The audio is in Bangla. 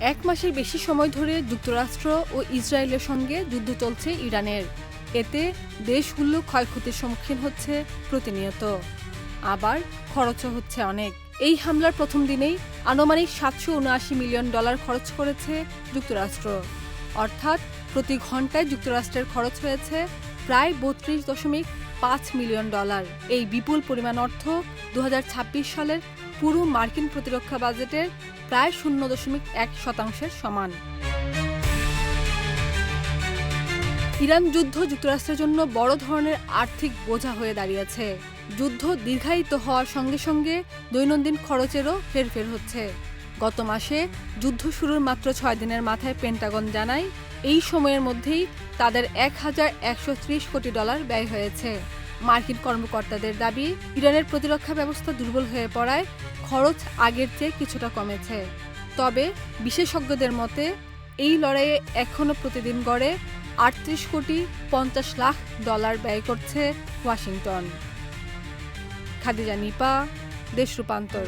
এক মাসের বেশি সময় ধরে যুক্তরাষ্ট্র ও ইসরায়েলের সঙ্গে যুদ্ধ চলছে ইরানের। এতে দেশগুলো ক্ষয়ক্ষতির সম্মুখীন হচ্ছে প্রতিনিয়ত, আবার খরচও হচ্ছে অনেক। এই হামলার প্রথম দিনেই আনুমানিক $779 মিলিয়ন খরচ করেছে যুক্তরাষ্ট্র, অর্থাৎ প্রতি ঘন্টায় যুক্তরাষ্ট্রের খরচ হয়েছে প্রায় $32.5 মিলিয়ন। এই বিপুল পরিমাণ অর্থ 2026 সালের পুরো মার্কিন প্রতিরক্ষা বাজেটের প্রায় 0.1% সমান। ইরান যুদ্ধ যুক্তরাষ্ট্রের জন্য বড় ধরনের আর্থিক বোঝা হয়ে দাঁড়িয়েছে। যুদ্ধ দীর্ঘায়িত হওয়ার সঙ্গে সঙ্গে দৈনন্দিন খরচেরও হেরফের হচ্ছে। গত মাসে যুদ্ধ শুরুর মাত্র 6 দিনের মাথায় পেন্টাগন জানায়, এই সময়ের মধ্যেই তাদের $1,130 কোটি ব্যয় হয়েছে। মার্কিন কর্মকর্তাদের দাবি, ইরানের প্রতিরক্ষা ব্যবস্থা দুর্বল হয়ে পড়ায় খরচ আগের চেয়ে কিছুটা কমেছে। তবে বিশেষজ্ঞদের মতে এই লড়াইয়ে এখনও প্রতিদিন গড়ে $38.50 লাখ ব্যয় করছে ওয়াশিংটন। খাদিজা নিপা, দেশ রূপান্তর।